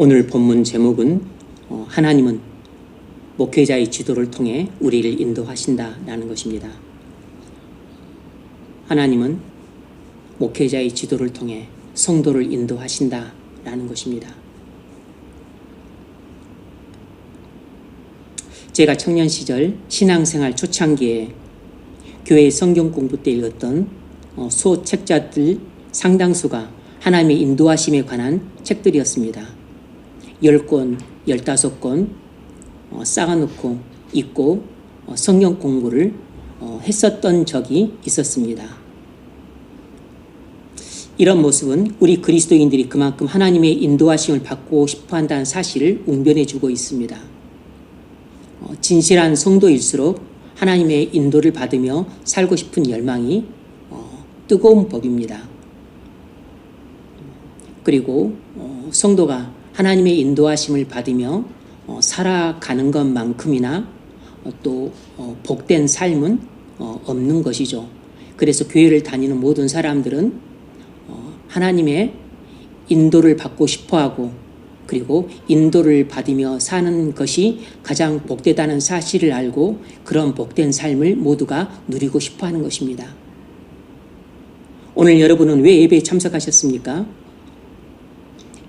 오늘 본문 제목은 하나님은 목회자의 지도를 통해 우리를 인도하신다라는 것입니다. 하나님은 목회자의 지도를 통해 성도를 인도하신다라는 것입니다. 제가 청년 시절 신앙생활 초창기에 교회 성경 공부 때 읽었던 소책자들 상당수가 하나님의 인도하심에 관한 책들이었습니다. 10권, 15권 쌓아놓고 읽고 성경 공부를 했었던 적이 있었습니다. 이런 모습은 우리 그리스도인들이 그만큼 하나님의 인도하심을 받고 싶어 한다는 사실을 웅변해 주고 있습니다. 진실한 성도일수록 하나님의 인도를 받으며 살고 싶은 열망이 뜨거운 법입니다. 그리고 성도가 하나님의 인도하심을 받으며 살아가는 것만큼이나 또 복된 삶은 없는 것이죠. 그래서 교회를 다니는 모든 사람들은 하나님의 인도를 받고 싶어하고 그리고 인도를 받으며 사는 것이 가장 복되다는 사실을 알고 그런 복된 삶을 모두가 누리고 싶어하는 것입니다. 오늘 여러분은 왜 예배에 참석하셨습니까?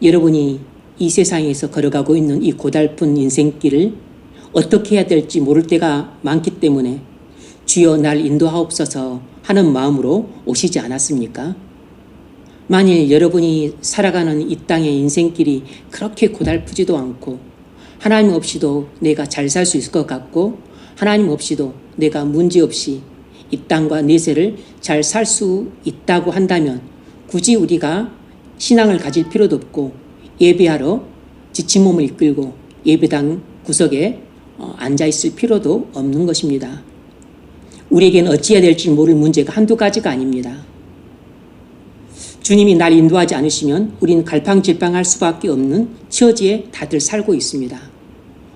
여러분이 이 세상에서 걸어가고 있는 이 고달픈 인생길을 어떻게 해야 될지 모를 때가 많기 때문에 주여 날 인도하옵소서 하는 마음으로 오시지 않았습니까? 만일 여러분이 살아가는 이 땅의 인생길이 그렇게 고달프지도 않고 하나님 없이도 내가 잘 살 수 있을 것 같고 하나님 없이도 내가 문제없이 이 땅과 내세를 잘 살 수 있다고 한다면 굳이 우리가 신앙을 가질 필요도 없고 예배하러 지친 몸을 이끌고 예배당 구석에 앉아있을 필요도 없는 것입니다. 우리에게는 어찌해야 될지 모를 문제가 한두 가지가 아닙니다. 주님이 날 인도하지 않으시면 우리는 갈팡질팡할 수밖에 없는 처지에 다들 살고 있습니다.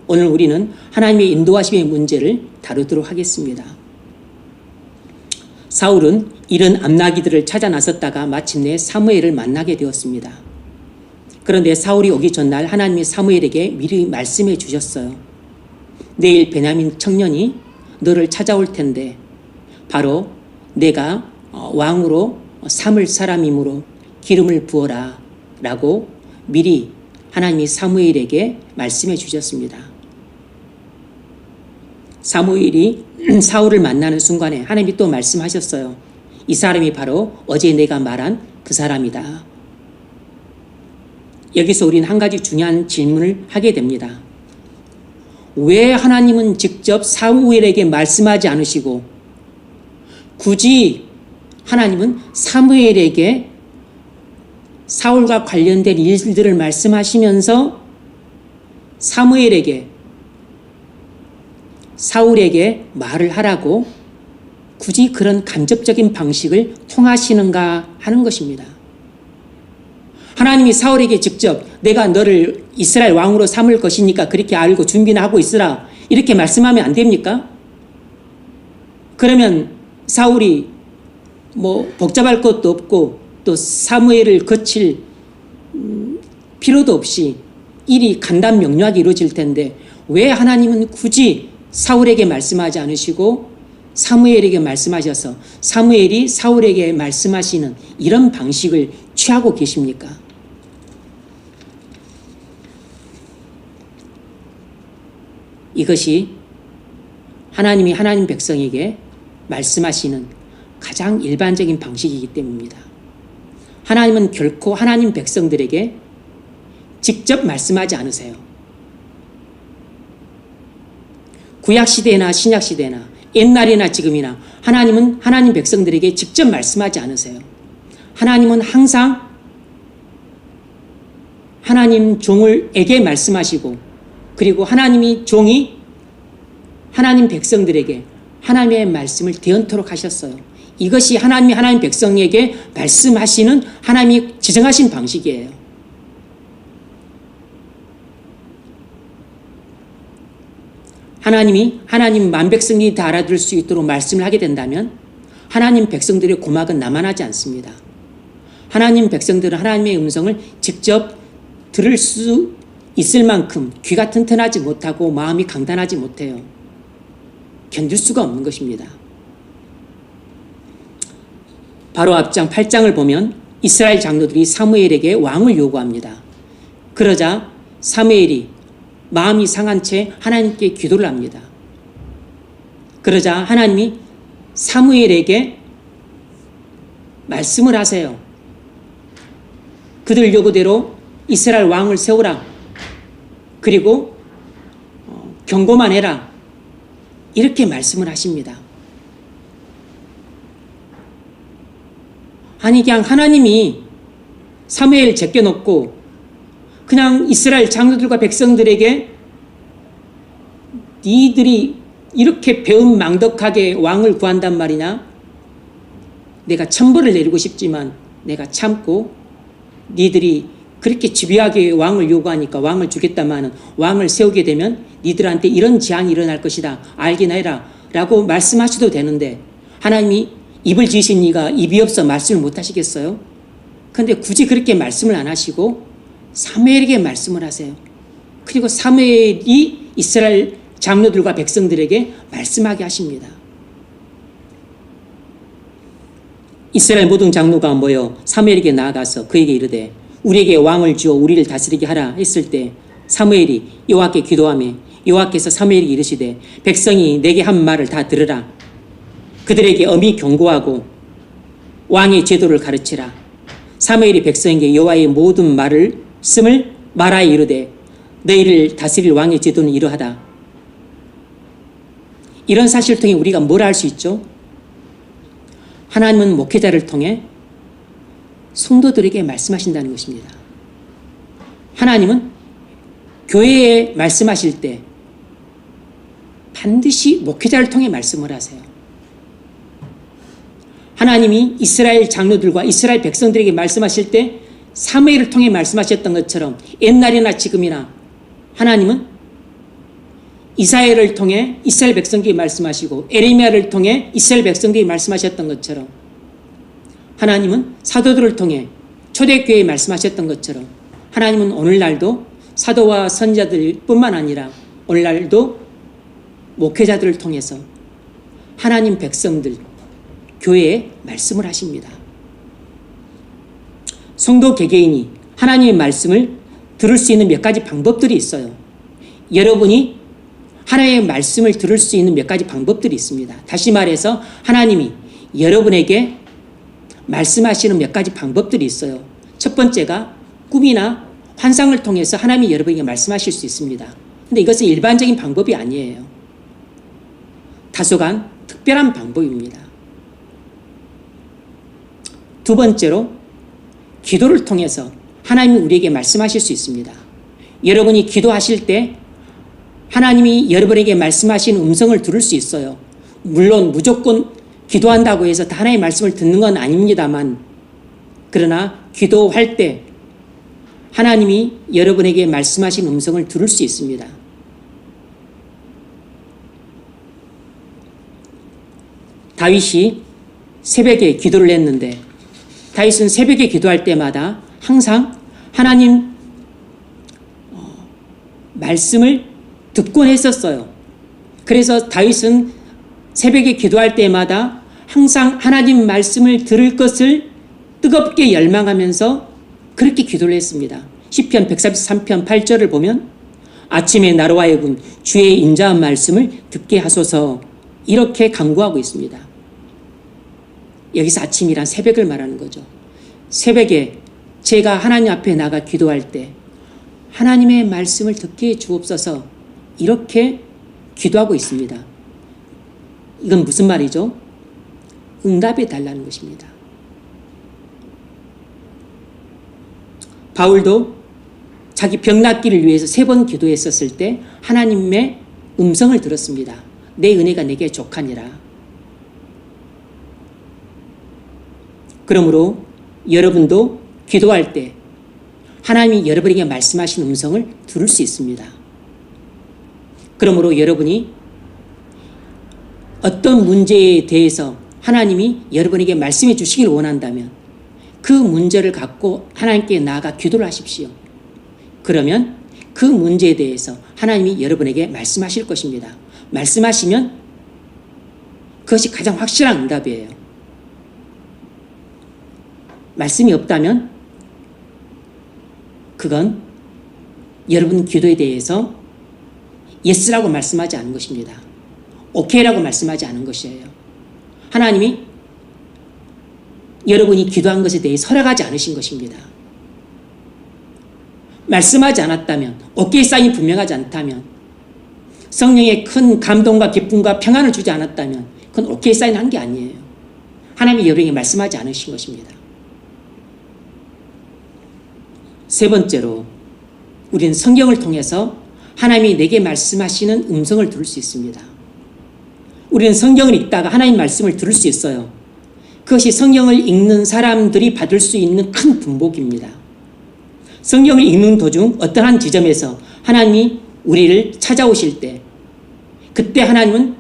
오늘 우리는 하나님의 인도하심의 문제를 다루도록 하겠습니다. 사울은 이른 암나기들을 찾아 나섰다가 마침내 사무엘을 만나게 되었습니다. 그런데 사울이 오기 전날 하나님이 사무엘에게 미리 말씀해 주셨어요. 내일 베냐민 청년이 너를 찾아올 텐데 바로 내가 왕으로 삼을 사람이므로 기름을 부어라 라고 미리 하나님이 사무엘에게 말씀해 주셨습니다. 사무엘이 사울을 만나는 순간에 하나님이 또 말씀하셨어요. 이 사람이 바로 어제 내가 말한 그 사람이다. 여기서 우리는 한 가지 중요한 질문을 하게 됩니다. 왜 하나님은 직접 사무엘에게 말씀하지 않으시고 굳이 하나님은 사무엘에게 사울과 관련된 일들을 말씀하시면서 사울에게 말을 하라고 굳이 그런 간접적인 방식을 통하시는가 하는 것입니다. 하나님이 사울에게 직접 내가 너를 이스라엘 왕으로 삼을 것이니까 그렇게 알고 준비나 하고 있으라 이렇게 말씀하면 안 됩니까? 그러면 사울이 복잡할 것도 없고 또 사무엘을 거칠 필요도 없이 일이 간단명료하게 이루어질 텐데 왜 하나님은 굳이 사울에게 말씀하지 않으시고 사무엘에게 말씀하셔서 사무엘이 사울에게 말씀하시는 이런 방식을 취하고 계십니까? 이것이 하나님이 하나님 백성에게 말씀하시는 가장 일반적인 방식이기 때문입니다. 하나님은 결코 하나님 백성들에게 직접 말씀하지 않으세요. 구약시대나 신약시대나 옛날이나 지금이나 하나님은 하나님 백성들에게 직접 말씀하지 않으세요. 하나님은 항상 하나님 종에게 말씀하시고 그리고 하나님이 종이 하나님 백성들에게 하나님의 말씀을 대언토록 하셨어요. 이것이 하나님이 하나님 백성에게 말씀하시는 하나님이 지정하신 방식이에요. 하나님이 하나님 만백성이 다 알아들을 수 있도록 말씀을 하게 된다면 하나님 백성들의 고막은 남아나지 않습니다. 하나님 백성들은 하나님의 음성을 직접 들을 수 있을 만큼 귀가 튼튼하지 못하고 마음이 강단하지 못해요. 견딜 수가 없는 것입니다. 바로 앞장 8장을 보면 이스라엘 장로들이 사무엘에게 왕을 요구합니다. 그러자 사무엘이 마음이 상한 채 하나님께 기도를 합니다. 그러자 하나님이 사무엘에게 말씀을 하세요. 그들 요구대로 이스라엘 왕을 세우라. 그리고 경고만 해라. 이렇게 말씀을 하십니다. 아니 그냥 하나님이 사무엘 제껴놓고 그냥 이스라엘 장로들과 백성들에게 니들이 이렇게 배은망덕하게 왕을 구한단 말이냐? 내가 천벌을 내리고 싶지만 내가 참고 니들이 그렇게 집요하게 왕을 요구하니까 왕을 주겠다마는 왕을 세우게 되면 니들한테 이런 재앙이 일어날 것이다. 알기나 해라. 라고 말씀하셔도 되는데 하나님이 입을 지으신 이가 입이 없어 말씀을 못 하시겠어요? 그런데 굳이 그렇게 말씀을 안 하시고 사무엘에게 말씀을 하세요. 그리고 사무엘이 이스라엘 장로들과 백성들에게 말씀하게 하십니다. 이스라엘 모든 장로가 모여 사무엘에게 나아가서 그에게 이르되 우리에게 왕을 주어 우리를 다스리게 하라 했을 때 사무엘이 여호와께 기도하며 여호와께서 사무엘에게 이르시되 백성이 내게 한 말을 다 들으라. 그들에게 엄히 경고하고 왕의 제도를 가르치라. 사무엘이 백성에게 여호와의 모든 말씀을 말하여 이르되 너희를 다스릴 왕의 제도는 이러하다. 이런 사실을 통해 우리가 뭘 알 수 있죠? 하나님은 목회자를 통해 성도들에게 말씀하신다는 것입니다. 하나님은 교회에 말씀하실 때 반드시 목회자를 통해 말씀을 하세요. 하나님이 이스라엘 장로들과 이스라엘 백성들에게 말씀하실 때 사무엘을 통해 말씀하셨던 것처럼 옛날이나 지금이나 하나님은 이사야를 통해 이스라엘 백성들에게 말씀하시고 에레미야를 통해 이스라엘 백성들에게 말씀하셨던 것처럼 하나님은 사도들을 통해 초대교회에 말씀하셨던 것처럼 하나님은 오늘날도 사도와 선지자들 뿐만 아니라 오늘날도 목회자들을 통해서 하나님 백성들 교회에 말씀을 하십니다. 성도 개개인이 하나님의 말씀을 들을 수 있는 몇 가지 방법들이 있어요. 여러분이 하나님의 말씀을 들을 수 있는 몇 가지 방법들이 있습니다. 다시 말해서 하나님이 여러분에게 말씀하시는 몇 가지 방법들이 있어요. 첫 번째가 꿈이나 환상을 통해서 하나님이 여러분에게 말씀하실 수 있습니다. 그런데 이것은 일반적인 방법이 아니에요. 다소간 특별한 방법입니다. 두 번째로 기도를 통해서 하나님이 우리에게 말씀하실 수 있습니다. 여러분이 기도하실 때 하나님이 여러분에게 말씀하시는 음성을 들을 수 있어요. 물론 무조건 기도한다고 해서 다 하나님의 말씀을 듣는 건 아닙니다만 그러나 기도할 때 하나님이 여러분에게 말씀하신 음성을 들을 수 있습니다. 다윗이 새벽에 기도를 했는데 다윗은 새벽에 기도할 때마다 항상 하나님 말씀을 듣곤 했었어요. 그래서 다윗은 새벽에 기도할 때마다 항상 하나님 말씀을 들을 것을 뜨겁게 열망하면서 그렇게 기도를 했습니다. 시편 133편 8절을 보면 아침에 나로 하여금 주의 인자한 말씀을 듣게 하소서 이렇게 간구하고 있습니다. 여기서 아침이란 새벽을 말하는 거죠. 새벽에 제가 하나님 앞에 나가 기도할 때 하나님의 말씀을 듣게 해 주옵소서 이렇게 기도하고 있습니다. 이건 무슨 말이죠? 응답해 달라는 것입니다. 바울도 자기 병 낫기를 위해서 3번 기도했었을 때 하나님의 음성을 들었습니다. 내 은혜가 내게 족하니라. 그러므로 여러분도 기도할 때 하나님이 여러분에게 말씀하신 음성을 들을 수 있습니다. 그러므로 여러분이 어떤 문제에 대해서 하나님이 여러분에게 말씀해 주시길 원한다면 그 문제를 갖고 하나님께 나아가 기도를 하십시오. 그러면 그 문제에 대해서 하나님이 여러분에게 말씀하실 것입니다. 말씀하시면 그것이 가장 확실한 응답이에요. 말씀이 없다면 그건 여러분 기도에 대해서 예스라고 말씀하지 않은 것입니다. 오케이라고 말씀하지 않은 것이에요. 하나님이 여러분이 기도한 것에 대해 허락하지 않으신 것입니다. 말씀하지 않았다면, 오케이 사인이 분명하지 않다면, 성령의 큰 감동과 기쁨과 평안을 주지 않았다면 그건 오케이 사인 한 게 아니에요. 하나님이 여러분에게 말씀하지 않으신 것입니다. 세 번째로 우리는 성경을 통해서 하나님이 내게 말씀하시는 음성을 들을 수 있습니다. 우리는 성경을 읽다가 하나님 말씀을 들을 수 있어요. 그것이 성경을 읽는 사람들이 받을 수 있는 큰 분복입니다. 성경을 읽는 도중 어떠한 지점에서 하나님이 우리를 찾아오실 때, 그때 하나님은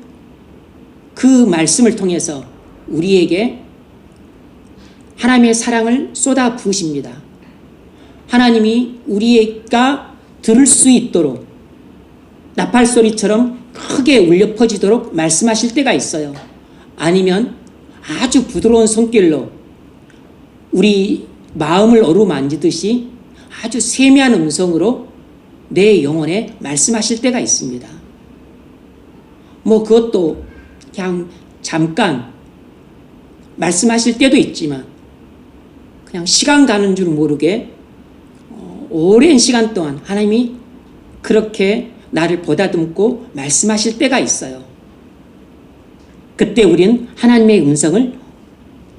그 말씀을 통해서 우리에게 하나님의 사랑을 쏟아 부으십니다. 하나님이 우리가 들을 수 있도록 나팔 소리처럼 크게 울려 퍼지도록 말씀하실 때가 있어요. 아니면 아주 부드러운 손길로 우리 마음을 어루만지듯이 아주 세미한 음성으로 내 영혼에 말씀하실 때가 있습니다. 그것도 그냥 잠깐 말씀하실 때도 있지만 그냥 시간 가는 줄 모르게 오랜 시간 동안 하나님이 그렇게 나를 보다듬고 말씀하실 때가 있어요. 그때 우리는 하나님의 음성을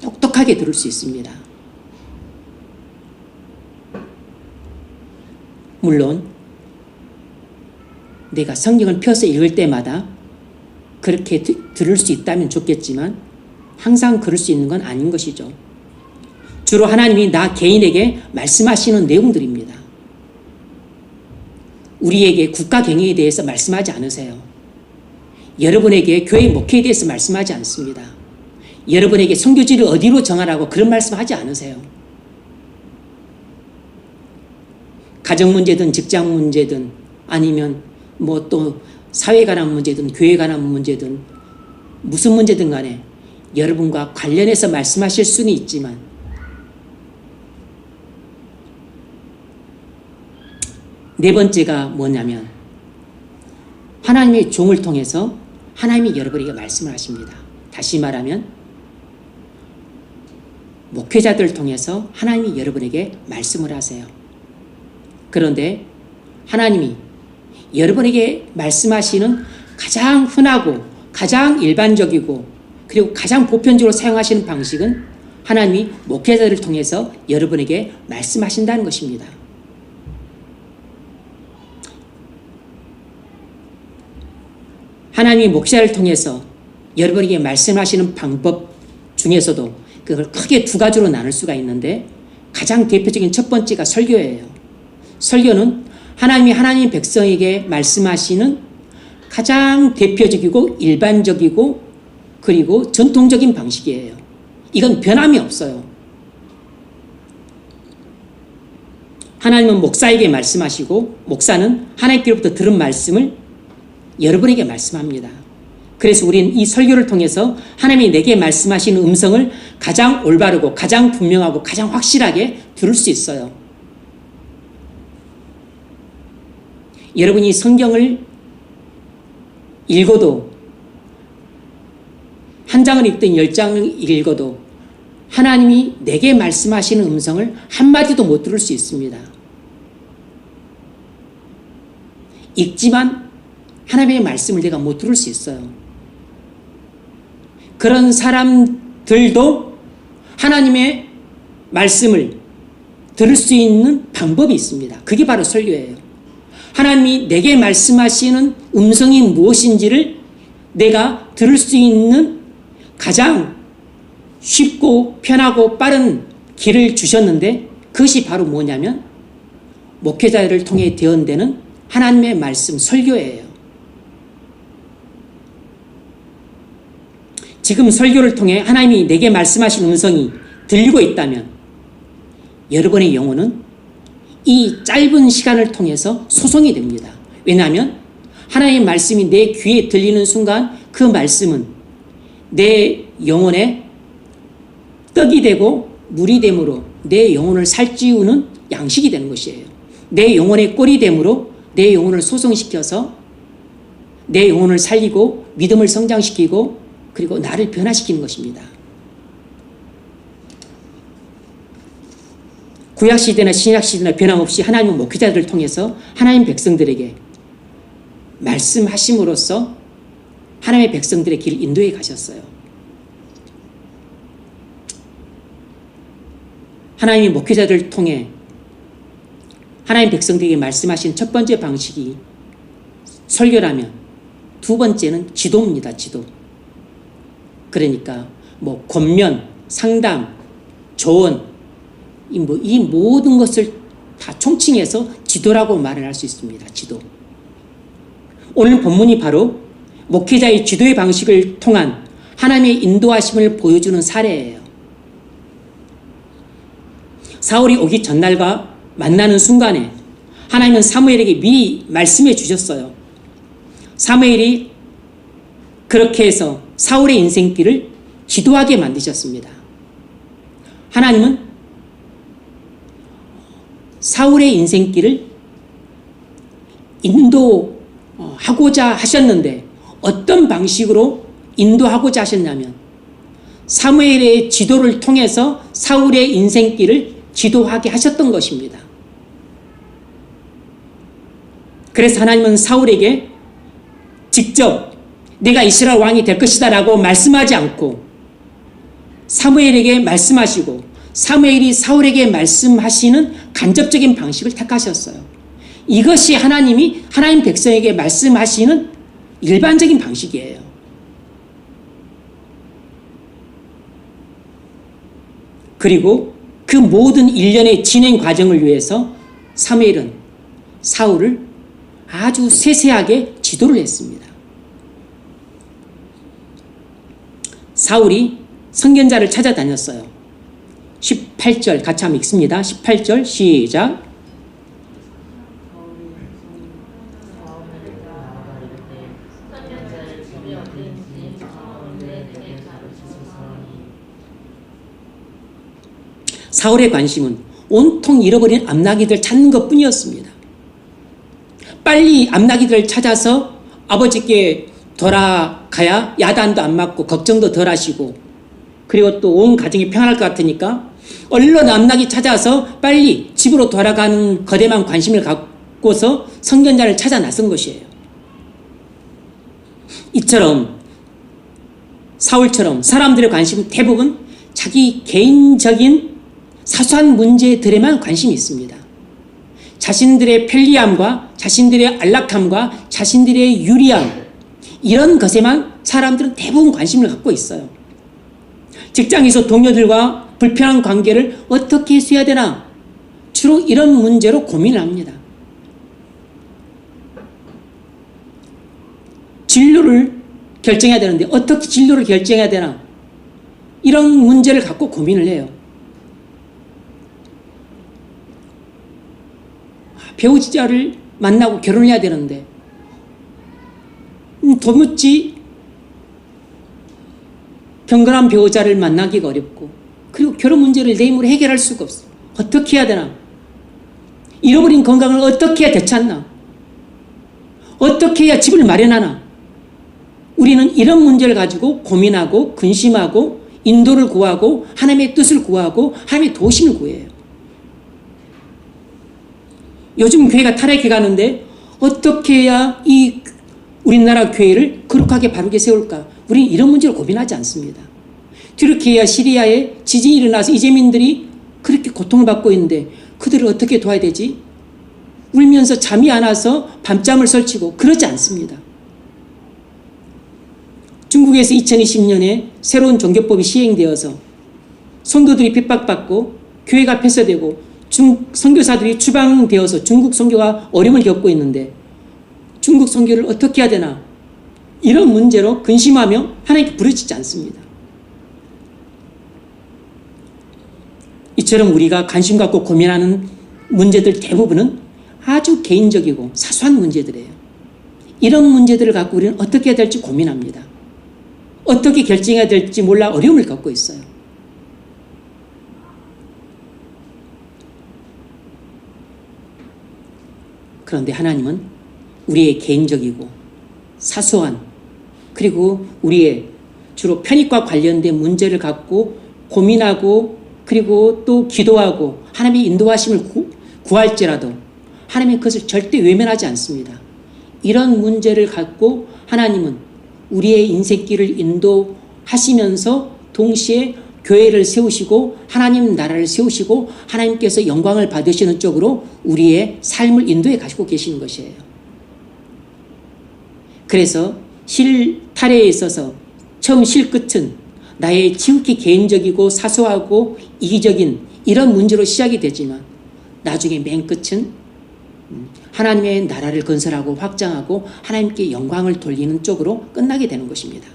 똑똑하게 들을 수 있습니다. 물론 내가 성경을 펴서 읽을 때마다 그렇게 들을 수 있다면 좋겠지만 항상 그럴 수 있는 건 아닌 것이죠. 주로 하나님이 나 개인에게 말씀하시는 내용들입니다. 우리에게 국가 경영에 대해서 말씀하지 않으세요. 여러분에게 교회 목회에 대해서 말씀하지 않습니다. 여러분에게 선교지를 어디로 정하라고 그런 말씀하지 않으세요. 가정 문제든 직장 문제든 아니면 또 사회에 관한 문제든 교회에 관한 문제든 무슨 문제든 간에 여러분과 관련해서 말씀하실 수는 있지만 네 번째가 뭐냐면 하나님의 종을 통해서 하나님이 여러분에게 말씀을 하십니다. 다시 말하면 목회자들을 통해서 하나님이 여러분에게 말씀을 하세요. 그런데 하나님이 여러분에게 말씀하시는 가장 흔하고 가장 일반적이고 그리고 가장 보편적으로 사용하시는 방식은 하나님이 목회자들을 통해서 여러분에게 말씀하신다는 것입니다. 하나님이 목회자를 통해서 여러분에게 말씀하시는 방법 중에서도 그걸 크게 두 가지로 나눌 수가 있는데 가장 대표적인 첫 번째가 설교예요. 설교는 하나님이 하나님 백성에게 말씀하시는 가장 대표적이고 일반적이고 그리고 전통적인 방식이에요. 이건 변함이 없어요. 하나님은 목사에게 말씀하시고 목사는 하나님께로부터 들은 말씀을 여러분에게 말씀합니다. 그래서 우리는 이 설교를 통해서 하나님이 내게 말씀하시는 음성을 가장 올바르고 가장 분명하고 가장 확실하게 들을 수 있어요. 여러분이 성경을 읽어도 한 장을 읽든 10장을 읽어도 하나님이 내게 말씀하시는 음성을 한마디도 못 들을 수 있습니다. 읽지만 하나님의 말씀을 내가 못 들을 수 있어요. 그런 사람들도 하나님의 말씀을 들을 수 있는 방법이 있습니다. 그게 바로 설교예요. 하나님이 내게 말씀하시는 음성이 무엇인지를 내가 들을 수 있는 가장 쉽고 편하고 빠른 길을 주셨는데 그것이 바로 뭐냐면 목회자를 통해 대언되는 하나님의 말씀 설교예요. 지금 설교를 통해 하나님이 내게 말씀하신 음성이 들리고 있다면 여러분의 영혼은 이 짧은 시간을 통해서 소송이 됩니다. 왜냐하면 하나님의 말씀이 내 귀에 들리는 순간 그 말씀은 내 영혼에 떡이 되고 물이 되므로 내 영혼을 살찌우는 양식이 되는 것이에요. 내 영혼의 꼴이 되므로 내 영혼을 소송시켜서 내 영혼을 살리고 믿음을 성장시키고 그리고 나를 변화시키는 것입니다. 구약시대나 신약시대나 변함없이 하나님은 목회자들을 통해서 하나님 백성들에게 말씀하심으로써 하나님의 백성들의 길을 인도해 가셨어요. 하나님이 목회자들을 통해 하나님 백성들에게 말씀하신 첫 번째 방식이 설교라면 두 번째는 지도입니다. 지도. 그러니까 권면, 상담, 조언 이 모든 것을 다 총칭해서 지도라고 말을 할 수 있습니다. 지도. 오늘 본문이 바로 목회자의 지도의 방식을 통한 하나님의 인도하심을 보여주는 사례예요. 사울이 오기 전날과 만나는 순간에 하나님은 사무엘에게 미리 말씀해 주셨어요. 사무엘이 그렇게 해서 사울의 인생길을 지도하게 만드셨습니다. 하나님은 사울의 인생길을 인도하고자 하셨는데 어떤 방식으로 인도하고자 하셨냐면 사무엘의 지도를 통해서 사울의 인생길을 지도하게 하셨던 것입니다. 그래서 하나님은 사울에게 직접 내가 이스라엘 왕이 될 것이다 라고 말씀하지 않고 사무엘에게 말씀하시고 사무엘이 사울에게 말씀하시는 간접적인 방식을 택하셨어요. 이것이 하나님이 하나님 백성에게 말씀하시는 일반적인 방식이에요. 그리고 그 모든 일련의 진행 과정을 위해서 사무엘은 사울을 아주 세세하게 지도를 했습니다. 사울이 선견자를 찾아다녔어요. 18절 같이 한번 읽습니다. 18절 시작. 사울의 관심은 온통 잃어버린 암나기들 찾는 것뿐이었습니다. 빨리 암나기들을 찾아서 아버지께 돌아가야 야단도 안 맞고 걱정도 덜 하시고 그리고 또 온 가정이 평안할 것 같으니까 얼른 암나기 찾아서 빨리 집으로 돌아가는 것에만 관심을 갖고서 선견자를 찾아 나선 것이에요. 이처럼 사울처럼 사람들의 관심은 대부분 자기 개인적인 사소한 문제들에만 관심이 있습니다. 자신들의 편리함과 자신들의 안락함과 자신들의 유리함 이런 것에만 사람들은 대부분 관심을 갖고 있어요. 직장에서 동료들과 불편한 관계를 어떻게 해소해야 되나 주로 이런 문제로 고민을 합니다. 진로를 결정해야 되는데 어떻게 진로를 결정해야 되나 이런 문제를 갖고 고민을 해요. 배우자를 만나고 결혼을 해야 되는데 도무지 경건한 배우자를 만나기가 어렵고 그리고 결혼 문제를 내 힘으로 해결할 수가 없어. 어떻게 해야 되나? 잃어버린 건강을 어떻게 해야 되찾나? 어떻게 해야 집을 마련하나? 우리는 이런 문제를 가지고 고민하고 근심하고 인도를 구하고 하나님의 뜻을 구하고 하나님의 도심을 구해요. 요즘 교회가 타락해 가는데 어떻게 해야 이 우리나라 교회를 거룩하게 바르게 세울까? 우리는 이런 문제를 고민하지 않습니다. 튀르키예와 시리아에 지진이 일어나서 이재민들이 그렇게 고통을 받고 있는데 그들을 어떻게 도와야 되지? 울면서 잠이 안 와서 밤잠을 설치고 그러지 않습니다. 중국에서 2020년에 새로운 종교법이 시행되어서 성도들이 핍박받고 교회가 폐쇄되고 선교사들이 추방되어서 중국 선교가 어려움을 겪고 있는데 중국 선교를 어떻게 해야 되나 이런 문제로 근심하며 하나님께 부르짖지 않습니다. 이처럼 우리가 관심 갖고 고민하는 문제들 대부분은 아주 개인적이고 사소한 문제들이에요. 이런 문제들을 갖고 우리는 어떻게 해야 될지 고민합니다. 어떻게 결정해야 될지 몰라 어려움을 겪고 있어요. 그런데 하나님은 우리의 개인적이고 사소한, 그리고 우리의 주로 편익과 관련된 문제를 갖고 고민하고, 그리고 또 기도하고 하나님의 인도하심을 구할지라도 하나님은 그것을 절대 외면하지 않습니다. 이런 문제를 갖고 하나님은 우리의 인생길을 인도하시면서 동시에 교회를 세우시고 하나님 나라를 세우시고 하나님께서 영광을 받으시는 쪽으로 우리의 삶을 인도해 가시고 계시는 것이에요. 그래서 실타래에 있어서 처음 실끝은 나의 지극히 개인적이고 사소하고 이기적인 이런 문제로 시작이 되지만 나중에 맨 끝은 하나님의 나라를 건설하고 확장하고 하나님께 영광을 돌리는 쪽으로 끝나게 되는 것입니다.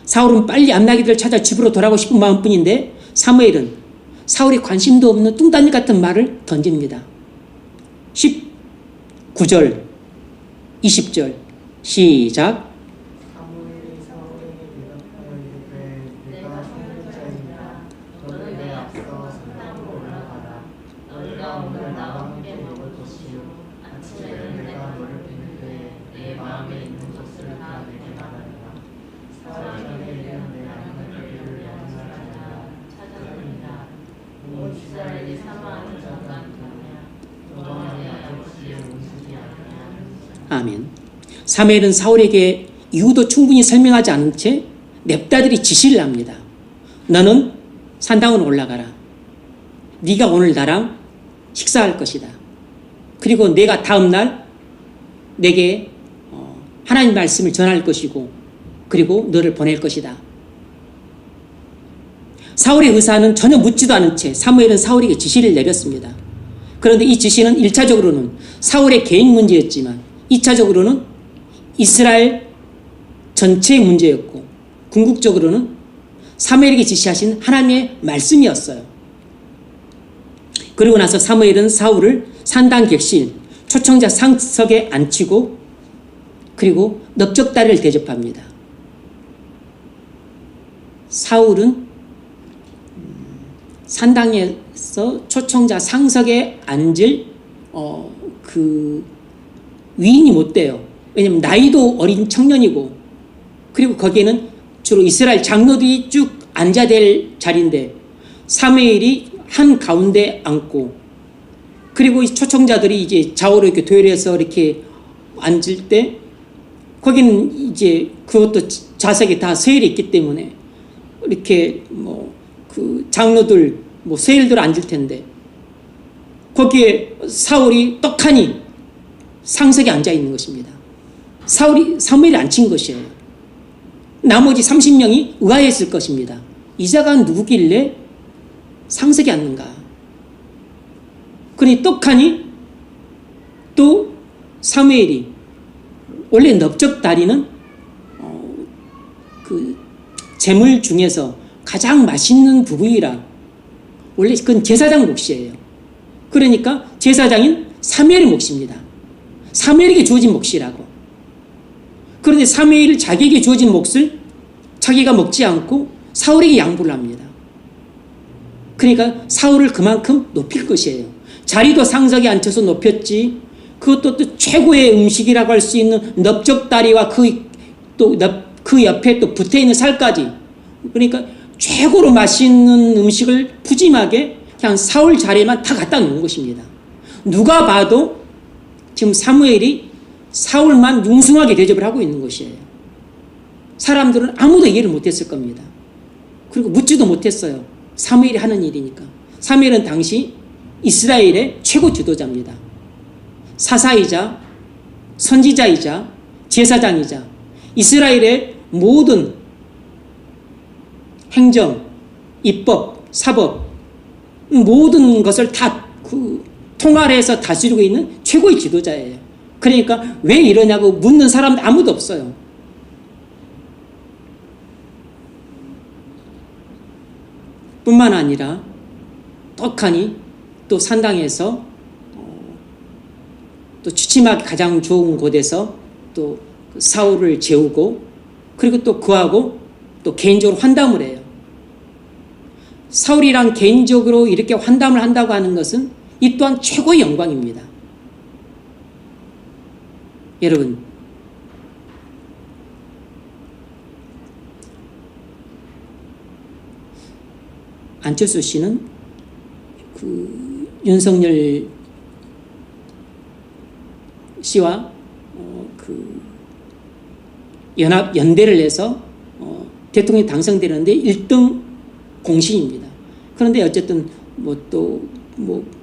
사울은 빨리 암나기들을 찾아 집으로 돌아가고 싶은 마음뿐인데 사무엘은 사울이 관심도 없는 뚱딴지 같은 말을 던집니다. 19절 20절 시작. 사무엘이 사울에게 대답하여 이르되 내가 선지자이니라. 너는 내 앞서 산당으로 올라가라. 너희가 오늘 나와 함께 먹을 것이요 아침에는 내가 너를 뵙는 때에 내 마음에 있는 것을 다 내게 말하리라. 사울에게 이르는 내 하나님의 길을 영원하리라 찾아내리라. 온 이스라엘이 사모하는 자가 누구냐? 너와 내 아버지의 원수이 아니냐. 아멘. 사무엘은 사울에게 이유도 충분히 설명하지 않은 채 냅다들이 지시를 합니다. 너는 산당으로 올라가라. 네가 오늘 나랑 식사할 것이다. 그리고 내가 다음 날 내게 하나님 말씀을 전할 것이고 그리고 너를 보낼 것이다. 사울의 의사는 전혀 묻지도 않은 채 사무엘은 사울에게 지시를 내렸습니다. 그런데 이 지시는 1차적으로는 사울의 개인 문제였지만 2차적으로는 이스라엘 전체의 문제였고 궁극적으로는 사무엘에게 지시하신 하나님의 말씀이었어요. 그리고 나서 사무엘은 사울을 산당 객실 초청자 상석에 앉히고 그리고 넓적다리를 대접합니다. 사울은 산당에서 초청자 상석에 앉을 그 위인이 못 돼요. 왜냐하면 나이도 어린 청년이고 그리고 거기에는 주로 이스라엘 장로들이 쭉 앉아야 될 자리인데 사무엘이 한 가운데 앉고 그리고 이 초청자들이 이제 좌우로 이렇게 도열해서 이렇게 앉을 때 거기는 이제 그것도 좌석에 다 서열이 있기 때문에 이렇게 그 장로들 서열들 앉을 텐데 거기에 사울이 떡하니 상석에 앉아 있는 것입니다. 사무엘이 앉힌 것이에요. 나머지 30명이 의아했을 것입니다. 이 자가 누구길래 상석에 앉는가? 그러니 떡하니 또 사무엘이 원래 넓적다리는 그 제물 중에서 가장 맛있는 부위라 원래 그건 제사장 몫이에요. 그러니까 제사장인 사무엘의 몫입니다. 사무엘에게 주어진 몫이라고. 그런데 사무엘이 자기에게 주어진 몫을 자기가 먹지 않고 사울에게 양보를 합니다. 그러니까 사울을 그만큼 높일 것이에요. 자리도 상석에 앉혀서 높였지. 그것도 또 최고의 음식이라고 할 수 있는 넓적다리와 그 옆에 또 붙어있는 살까지. 그러니까 최고로 맛있는 음식을 푸짐하게 그냥 사울 자리에만 다 갖다 놓은 것입니다. 누가 봐도 지금 사무엘이 사울만 융숭하게 대접을 하고 있는 것이에요. 사람들은 아무도 이해를 못했을 겁니다. 그리고 묻지도 못했어요. 사무엘이 하는 일이니까. 사무엘은 당시 이스라엘의 최고 지도자입니다. 사사이자 선지자이자 제사장이자 이스라엘의 모든 행정, 입법, 사법 모든 것을 다 통할해서 다스리고 있는 최고의 지도자예요. 그러니까 왜 이러냐고 묻는 사람 아무도 없어요. 뿐만 아니라 떡하니 또 산당에서 또 취침하기 가장 좋은 곳에서 또 사울을 재우고 그리고 또 그하고 또 개인적으로 환담을 해요. 사울이랑 개인적으로 이렇게 환담을 한다고 하는 것은 이 또한 최고의 영광입니다. 여러분, 안철수 씨는 윤석열 씨와 연대를 해서 대통령이 당선되는데 1등 공신입니다. 그런데 어쨌든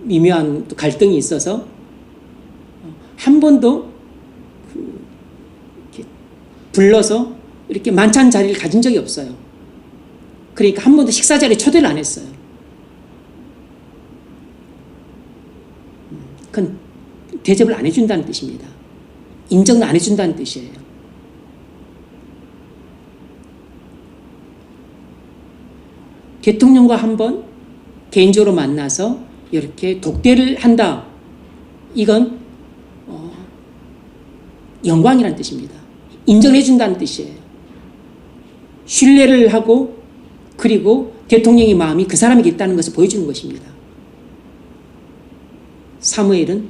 미묘한 또 갈등이 있어서 한 번도 이렇게 불러서 이렇게 만찬 자리를 가진 적이 없어요. 그러니까 한 번도 식사 자리에 초대를 안 했어요. 그건 대접을 안 해준다는 뜻입니다. 인정을 안 해준다는 뜻이에요. 대통령과 한번 개인적으로 만나서 이렇게 독대를 한다. 이건 영광이라는 뜻입니다. 인정해 준다는 뜻이에요. 신뢰를 하고 그리고 대통령의 마음이 그 사람에게 있다는 것을 보여주는 것입니다. 사무엘은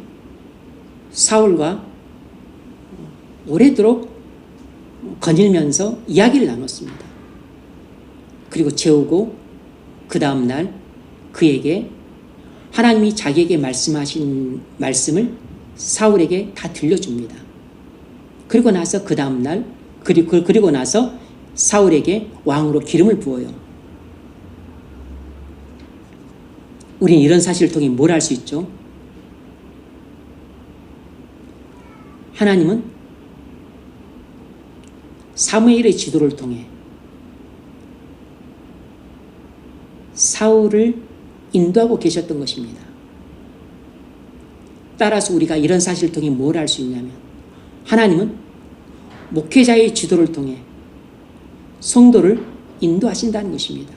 사울과 오래도록 거닐면서 이야기를 나눴습니다. 그리고 재우고 그 다음 날 그에게 하나님이 자기에게 말씀하신 말씀을 사울에게 다 들려줍니다. 그리고 나서 그 다음 날 그리고 나서 사울에게 왕으로 기름을 부어요. 우리는 이런 사실을 통해 뭘 알 수 있죠? 하나님은 사무엘의 지도를 통해 사울을 인도하고 계셨던 것입니다. 따라서 우리가 이런 사실을 통해 뭘 알 수 있냐면 하나님은 목회자의 지도를 통해 성도를 인도하신다는 것입니다.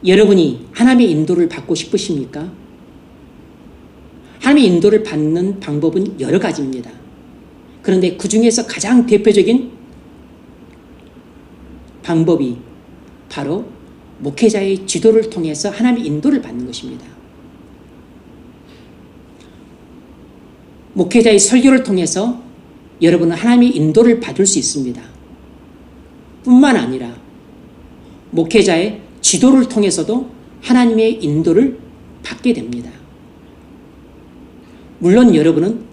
여러분이 하나님의 인도를 받고 싶으십니까? 하나님의 인도를 받는 방법은 여러 가지입니다. 그런데 그 중에서 가장 대표적인 방법이 바로 목회자의 지도를 통해서 하나님의 인도를 받는 것입니다. 목회자의 설교를 통해서 여러분은 하나님의 인도를 받을 수 있습니다. 뿐만 아니라 목회자의 지도를 통해서도 하나님의 인도를 받게 됩니다. 물론 여러분은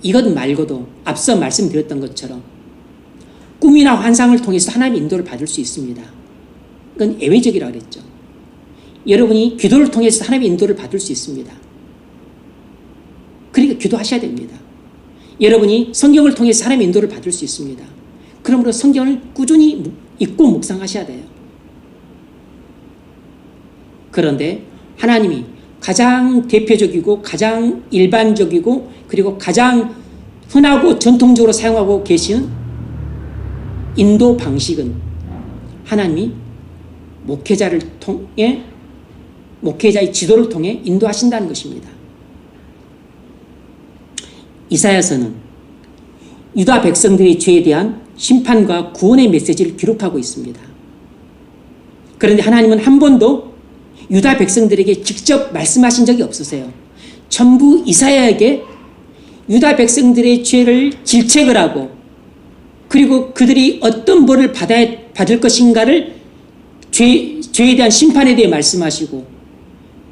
이것 말고도 앞서 말씀드렸던 것처럼 꿈이나 환상을 통해서 하나님의 인도를 받을 수 있습니다. 그건 예외적이라고 그랬죠. 여러분이 기도를 통해서 하나님의 인도를 받을 수 있습니다. 그러니까 기도하셔야 됩니다. 여러분이 성경을 통해서 하나님의 인도를 받을 수 있습니다. 그러므로 성경을 꾸준히 읽고 묵상하셔야 돼요. 그런데 하나님이 가장 대표적이고 가장 일반적이고 그리고 가장 흔하고 전통적으로 사용하고 계신 인도 방식은 하나님이 목회자를 통해 목회자의 지도를 통해 인도하신다는 것입니다. 이사야서는 유다 백성들의 죄에 대한 심판과 구원의 메시지를 기록하고 있습니다. 그런데 하나님은 한 번도 유다 백성들에게 직접 말씀하신 적이 없으세요. 전부 이사야에게 유다 백성들의 죄를 질책을 하고 그리고 그들이 어떤 벌을 받을 것인가를 죄에 대한 심판에 대해 말씀하시고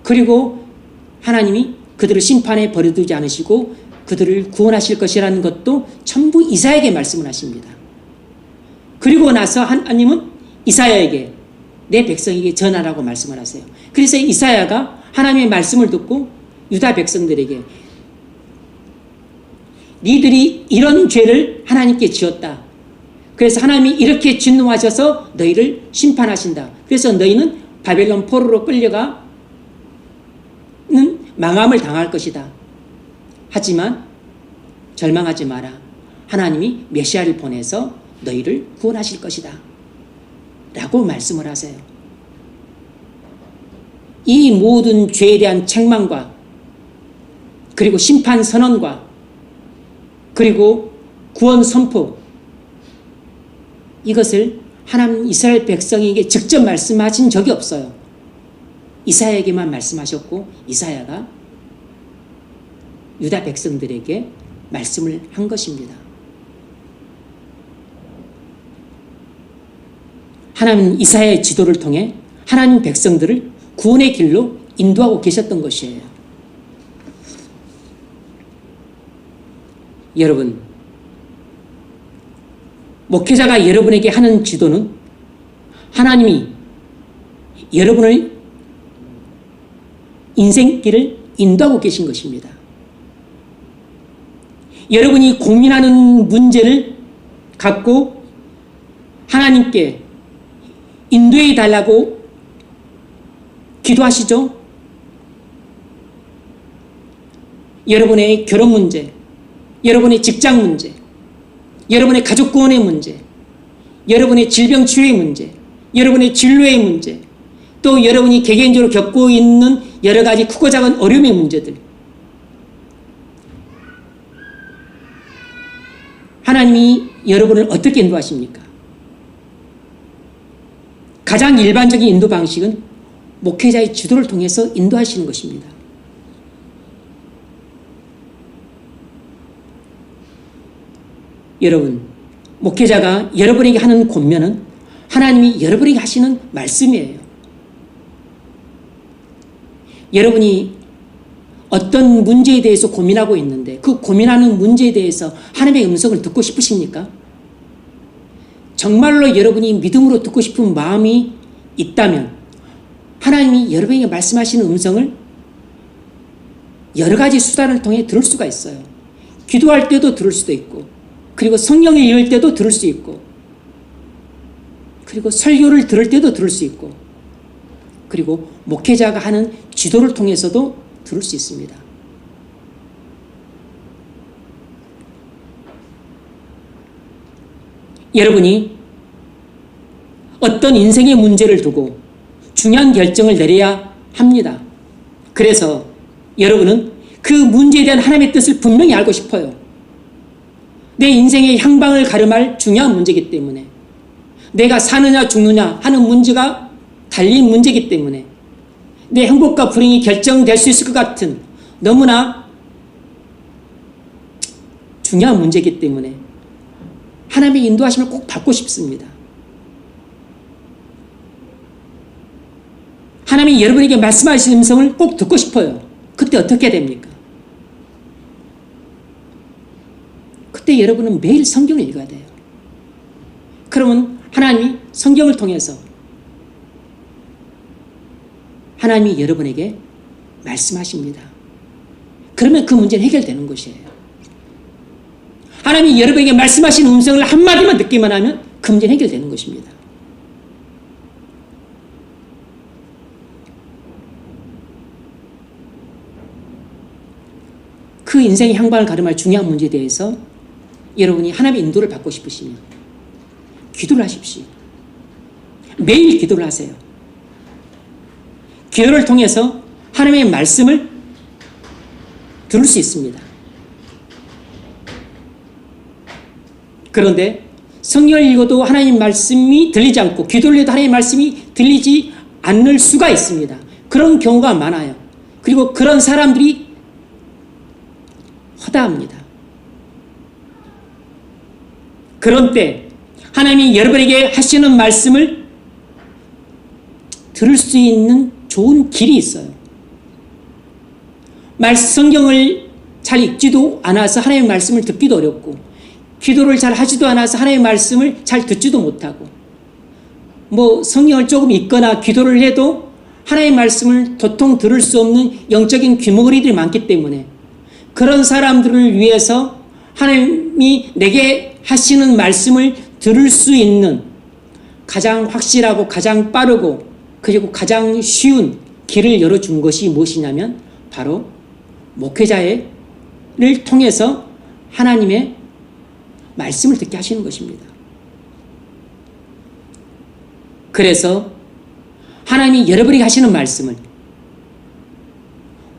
그리고 하나님이 그들을 심판에 버려두지 않으시고 그들을 구원하실 것이라는 것도 전부 이사야에게 말씀을 하십니다. 그리고 나서 하나님은 이사야에게 내 백성에게 전하라고 말씀을 하세요. 그래서 이사야가 하나님의 말씀을 듣고 유다 백성들에게 니들이 이런 죄를 하나님께 지었다. 그래서 하나님이 이렇게 진노하셔서 너희를 심판하신다. 그래서 너희는 바벨론 포로로 끌려가는 망함을 당할 것이다. 하지만 절망하지 마라. 하나님이 메시아를 보내서 너희를 구원하실 것이다. 라고 말씀을 하세요. 이 모든 죄에 대한 책망과 그리고 심판 선언과 그리고 구원 선포, 이것을 하나님 이스라엘 백성에게 직접 말씀하신 적이 없어요. 이사야에게만 말씀하셨고 이사야가 유다 백성들에게 말씀을 한 것입니다. 하나님 이사야의 지도를 통해 하나님 백성들을 구원의 길로 인도하고 계셨던 것이에요. 여러분, 목회자가 여러분에게 하는 지도는 하나님이 여러분을 인생길을 인도하고 계신 것입니다. 여러분이 고민하는 문제를 갖고 하나님께 인도해 달라고 기도하시죠? 여러분의 결혼 문제, 여러분의 직장 문제, 여러분의 가족 구원의 문제, 여러분의 질병 치유의 문제, 여러분의 진로의 문제, 또 여러분이 개개인적으로 겪고 있는 여러 가지 크고 작은 어려움의 문제들, 하나님이 여러분을 어떻게 인도하십니까? 가장 일반적인 인도 방식은 목회자의 지도를 통해서 인도하시는 것입니다. 여러분, 목회자가 여러분에게 하는 권면은 하나님이 여러분에게 하시는 말씀이에요. 여러분이 어떤 문제에 대해서 고민하고 있는데 그 고민하는 문제에 대해서 하나님의 음성을 듣고 싶으십니까? 정말로 여러분이 믿음으로 듣고 싶은 마음이 있다면 하나님이 여러분에게 말씀하시는 음성을 여러 가지 수단을 통해 들을 수가 있어요. 기도할 때도 들을 수도 있고, 그리고 성경을 읽을 때도 들을 수 있고, 그리고 설교를 들을 때도 들을 수 있고, 그리고 목회자가 하는 지도를 통해서도 들을 수 있습니다. 여러분이 어떤 인생의 문제를 두고 중요한 결정을 내려야 합니다. 그래서 여러분은 그 문제에 대한 하나님의 뜻을 분명히 알고 싶어요. 내 인생의 향방을 가름할 중요한 문제이기 때문에, 내가 사느냐 죽느냐 하는 문제가 달린 문제이기 때문에, 내 행복과 불행이 결정될 수 있을 것 같은 너무나 중요한 문제이기 때문에 하나님의 인도하심을 꼭 받고 싶습니다. 하나님이 여러분에게 말씀하시는 음성을 꼭 듣고 싶어요. 그때 어떻게 됩니까? 그때 여러분은 매일 성경을 읽어야 돼요. 그러면 하나님이 성경을 통해서 하나님이 여러분에게 말씀하십니다. 그러면 그 문제는 해결되는 것이에요. 하나님이 여러분에게 말씀하신 음성을 한마디만 듣기만 하면 그 문제는 해결되는 것입니다. 그 인생의 향방을 가름할 중요한 문제에 대해서 여러분이 하나님의 인도를 받고 싶으시면 기도를 하십시오. 매일 기도를 하세요. 기도를 통해서 하나님의 말씀을 들을 수 있습니다. 그런데 성경을 읽어도 하나님 말씀이 들리지 않고 기도를 해도 하나님의 말씀이 들리지 않을 수가 있습니다. 그런 경우가 많아요. 그리고 그런 사람들이 허다합니다. 그런 때 하나님이 여러분에게 하시는 말씀을 들을 수 있는 좋은 길이 있어요. 성경을 잘 읽지도 않아서 하나님의 말씀을 듣기도 어렵고, 기도를 잘 하지도 않아서 하나님의 말씀을 잘 듣지도 못하고, 성경을 조금 읽거나 기도를 해도 하나님의 말씀을 도통 들을 수 없는 영적인 귀머거리들이 많기 때문에 그런 사람들을 위해서 하나님이 내게 하시는 말씀을 들을 수 있는 가장 확실하고 가장 빠르고 그리고 가장 쉬운 길을 열어준 것이 무엇이냐면 바로 목회자를 통해서 하나님의 말씀을 듣게 하시는 것입니다. 그래서 하나님이 여러분에게 하시는 말씀을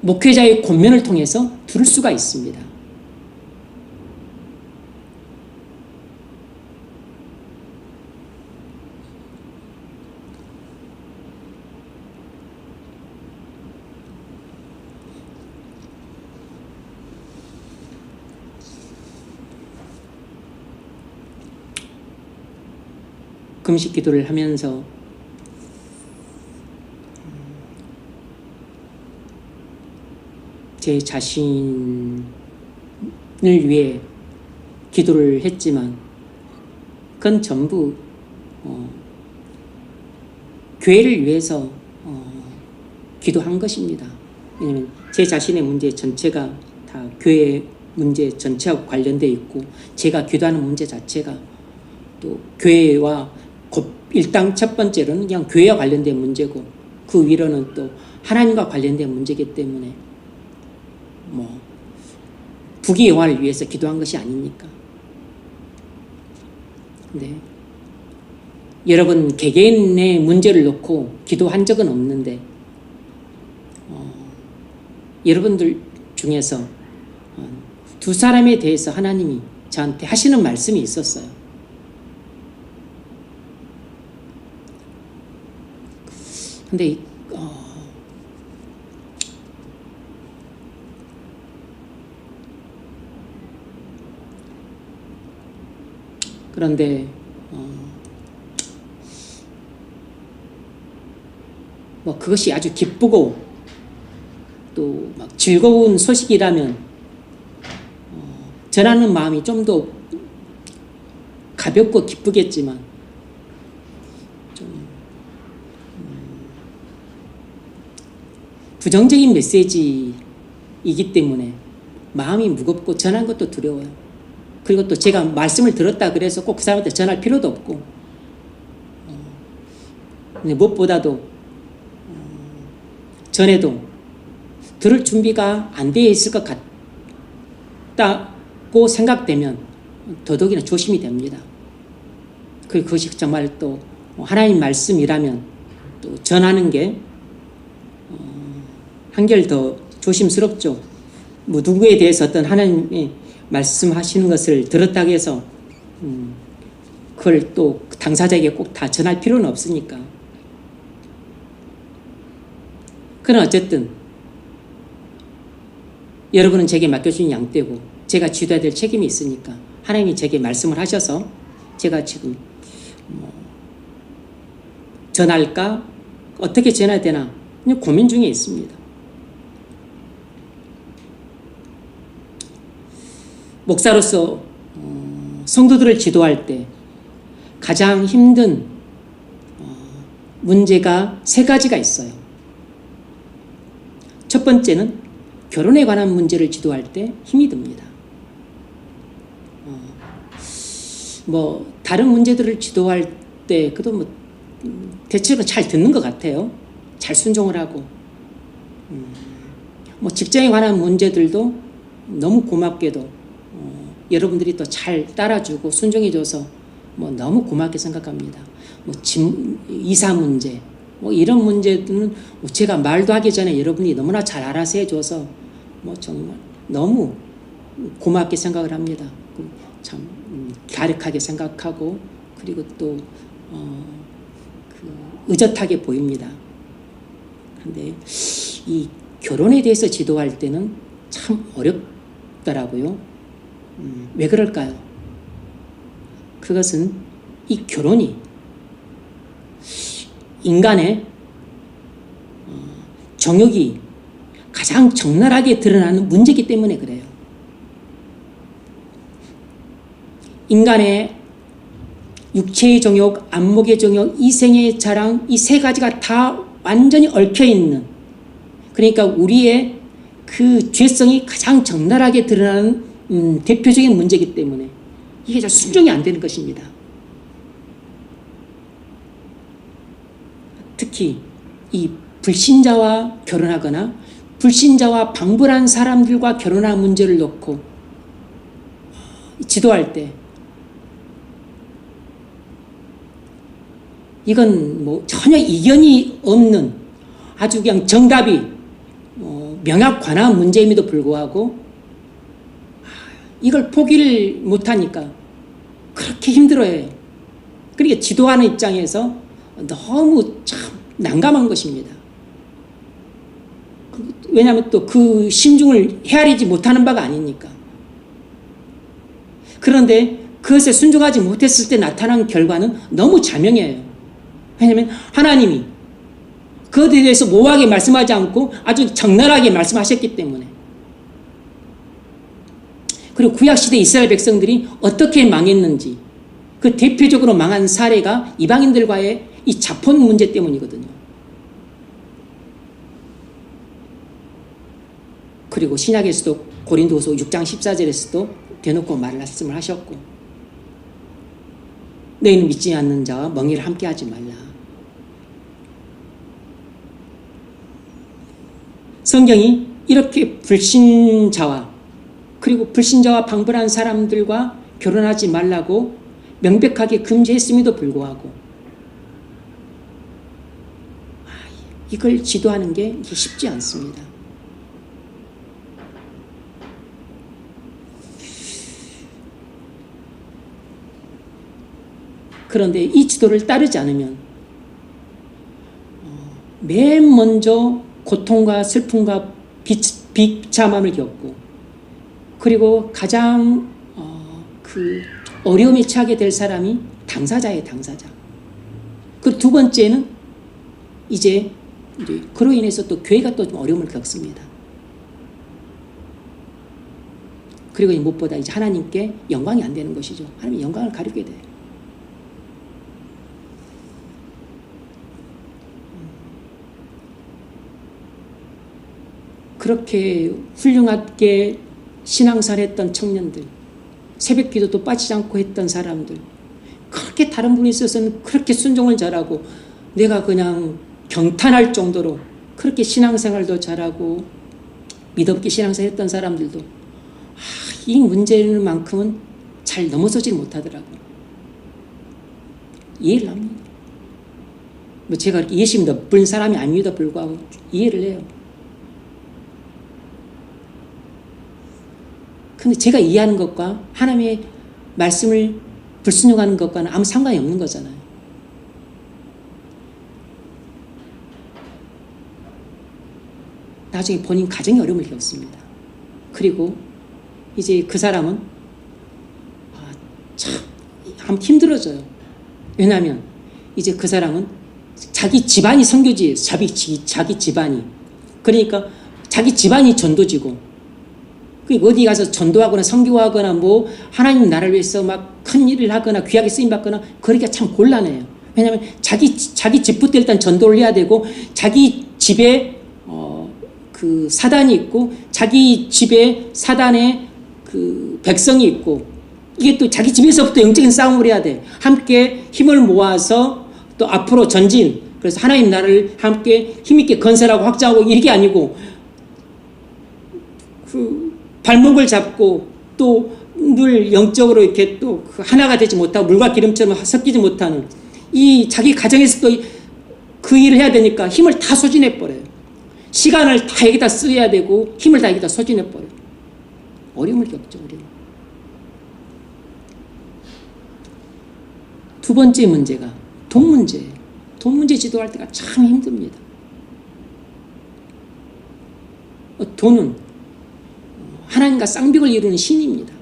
목회자의 권면을 통해서 들을 수가 있습니다. 금식 기도를 하면서 제 자신을 위해 기도를 했지만 그건 전부 교회를 위해서 기도한 것입니다. 왜냐하면 제 자신의 문제 전체가 다 교회 문제 전체하고 관련되어 있고 제가 기도하는 문제 자체가 또 교회와 일단 첫 번째로는 그냥 교회와 관련된 문제고 그 위로는 또 하나님과 관련된 문제이기 때문에 뭐 부귀 영화를 위해서 기도한 것이 아닙니까? 네. 여러분 개개인의 문제를 놓고 기도한 적은 없는데 여러분들 중에서 두 사람에 대해서 하나님이 저한테 하시는 말씀이 있었어요. 근데 그런데 뭐 그것이 아주 기쁘고 또 막 즐거운 소식이라면 전하는 마음이 좀 더 가볍고 기쁘겠지만 좀 부정적인 메시지이기 때문에 마음이 무겁고 전하는 것도 두려워요. 그리고 또 제가 말씀을 들었다 그래서 꼭 그 사람한테 전할 필요도 없고 근데 무엇보다도 전에도 들을 준비가 안 되어 있을 것 같다고 생각되면 더더욱이나 조심이 됩니다. 그것이 정말 또 하나님 말씀이라면 또 전하는 게 한결 더 조심스럽죠. 뭐 누구에 대해서 어떤 하나님이 말씀하시는 것을 들었다고 해서 그걸 또 당사자에게 꼭 다 전할 필요는 없으니까. 그러나 어쨌든 여러분은 제게 맡겨주신 양떼고 제가 지도해야 될 책임이 있으니까 하나님이 제게 말씀을 하셔서 제가 지금 전할까? 어떻게 전해야 되나? 그냥 고민 중에 있습니다. 목사로서 성도들을 지도할 때 가장 힘든 문제가 세 가지가 있어요. 첫 번째는 결혼에 관한 문제를 지도할 때 힘이 듭니다. 뭐 다른 문제들을 지도할 때 그래도 뭐 대체로 잘 듣는 것 같아요. 잘 순종을 하고 뭐 직장에 관한 문제들도 너무 고맙게도 여러분들이 또 잘 따라주고 순종해줘서 뭐 너무 고맙게 생각합니다. 뭐 이사 문제 뭐 이런 문제들은 제가 말도 하기 전에 여러분이 너무나 잘 알아서 해줘서 뭐 정말 너무 고맙게 생각을 합니다. 참 갸륵하게 생각하고 그리고 또 의젓하게 보입니다. 그런데 이 결혼에 대해서 지도할 때는 참 어렵더라고요. 왜 그럴까요? 그것은 이 결혼이 인간의 정욕이 가장 적나라하게 드러나는 문제이기 때문에 그래요. 인간의 육체의 정욕, 안목의 정욕, 이생의 자랑 이 세 가지가 다 완전히 얽혀있는 그러니까 우리의 그 죄성이 가장 적나라하게 드러나는 대표적인 문제이기 때문에 이게 잘 순종이 안 되는 것입니다. 특히 이 불신자와 결혼하거나 불신자와 방불한 사람들과 결혼한 문제를 놓고 지도할 때 이건 뭐 전혀 이견이 없는 아주 그냥 정답이 명확 관한 문제임에도 불구하고 이걸 포기를 못하니까 그렇게 힘들어해요. 그러니까 지도하는 입장에서 너무 참 난감한 것입니다. 왜냐하면 또 그 심중을 헤아리지 못하는 바가 아니니까. 그런데 그것에 순종하지 못했을 때 나타난 결과는 너무 자명해요. 왜냐하면 하나님이 그것에 대해서 모호하게 말씀하지 않고 아주 적나라하게 말씀하셨기 때문에. 그리고 구약시대 이스라엘 백성들이 어떻게 망했는지 그 대표적으로 망한 사례가 이방인들과의 이 자폰 문제 때문이거든요. 그리고 신약에서도 고린도후서 6장 14절에서도 대놓고 말씀을 하셨고, 너희는 믿지 않는 자와 멍에를 함께 하지 말라. 성경이 이렇게 불신자와 그리고 불신자와 방불한 사람들과 결혼하지 말라고 명백하게 금지했음에도 불구하고 이걸 지도하는 게 쉽지 않습니다. 그런데 이 지도를 따르지 않으면 맨 먼저 고통과 슬픔과 비참함을 겪고, 그리고 가장 그 어려움에 처하게 될 사람이 당사자예요, 당사자. 그리고 두 번째는 이제 그로 인해서 또 교회가 또 좀 어려움을 겪습니다. 그리고 무엇보다 이제 하나님께 영광이 안 되는 것이죠. 하나님 영광을 가리게 돼요. 그렇게 훌륭하게 신앙생활 했던 청년들, 새벽 기도도 빠지지 않고 했던 사람들, 그렇게 다른 분에 있어서는 그렇게 순종을 잘하고 내가 그냥 경탄할 정도로 그렇게 신앙생활도 잘하고 믿음있게 신앙생활 했던 사람들도 이 문제만큼은 잘 넘어서지 못하더라고요. 이해를 합니다. 뭐 제가 그렇게 예심 나쁜 사람이 아닙니다 불구하고 이해를 해요. 근데 제가 이해하는 것과 하나님의 말씀을 불순종하는 것과는 아무 상관이 없는 거잖아요. 나중에 본인 가정의 어려움을 겪습니다. 그리고 이제 그 사람은 참 힘들어져요. 왜냐하면 이제 그 사람은 자기 집안이 선교지예요. 자기 집안이. 그러니까 자기 집안이 전도지고, 어디 가서 전도하거나 선교하거나 뭐 하나님 나라를 위해서 막 큰 일을 하거나 귀하게 쓰임받거나 그러기가 참 곤란해요. 왜냐하면 자기 집부터 일단 전도를 해야 되고, 자기 집에 그 사단이 있고, 자기 집에 사단의 그 백성이 있고, 이게 또 자기 집에서부터 영적인 싸움을 해야 돼. 함께 힘을 모아서 또 앞으로 전진, 그래서 하나님 나라를 함께 힘있게 건설하고 확장하고 이게 아니고, 그 발목을 잡고 또 늘 영적으로 이렇게 또 하나가 되지 못하고 물과 기름처럼 섞이지 못하는 이 자기 가정에서 또 그 일을 해야 되니까 힘을 다 소진해 버려요. 시간을 다 여기다 써야 되고 힘을 다 여기다 소진해 버려요. 어려움을 겪죠. 어려움. 두 번째 문제가 돈 문제예요. 돈 문제 지도할 때가 참 힘듭니다. 돈은 하나님과 쌍벽을 이루는 신입니다.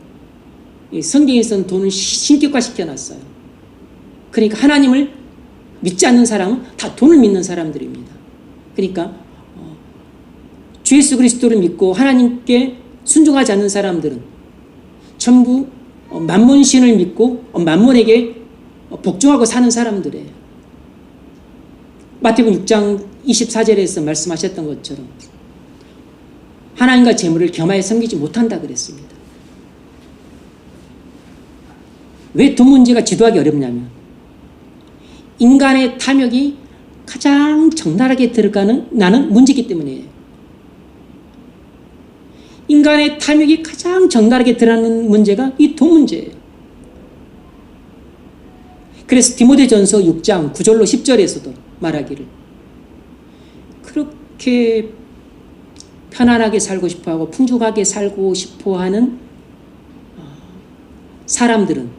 성경에서는 돈을 신격화 시켜놨어요. 그러니까 하나님을 믿지 않는 사람은 다 돈을 믿는 사람들입니다. 그러니까 주 예수 그리스도를 믿고 하나님께 순종하지 않는 사람들은 전부 만몬신을 믿고 만몬에게 복종하고 사는 사람들이에요. 마태복음 6장 24절에서 말씀하셨던 것처럼 하나님과 재물을 겸하여 섬기지 못한다 그랬습니다. 왜 돈 문제가 지도하기 어렵냐면 인간의 탐욕이 가장 적나라하게 나는 문제이기 때문이에요. 인간의 탐욕이 가장 적나라하게 드러나는 문제가 이 돈 문제예요. 그래서 디모데전서 6장 9절로 10절에서도 말하기를 그렇게 편안하게 살고 싶어하고 풍족하게 살고 싶어하는 사람들은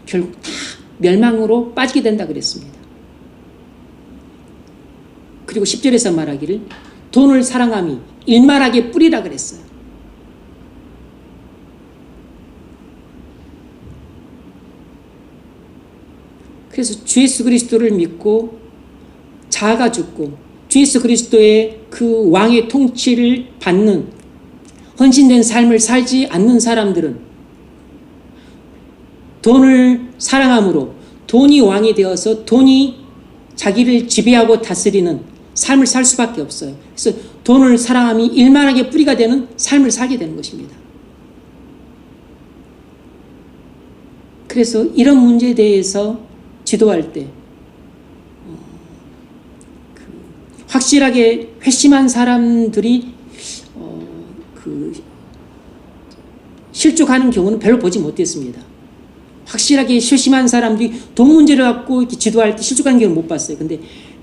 결국 다 멸망으로 빠지게 된다 그랬습니다. 그리고 10절에서 말하기를 돈을 사랑함이 일만하게 뿌리라 그랬어요. 그래서 주 예수 그리스도를 믿고 자아가 죽고 주 예수 그리스도의 그 왕의 통치를 받는 헌신된 삶을 살지 않는 사람들은 돈을 사랑함으로 돈이 왕이 되어서 돈이 자기를 지배하고 다스리는 삶을 살 수밖에 없어요. 그래서 돈을 사랑함이 일만하게 뿌리가 되는 삶을 살게 되는 것입니다. 그래서 이런 문제에 대해서 지도할 때 확실하게 회심한 사람들이 실족하는 경우는 별로 보지 못했습니다. 확실하게 회심한 사람들이 돈 문제를 갖고 이렇게 지도할 때 실족하는 경우는 못 봤어요. 근데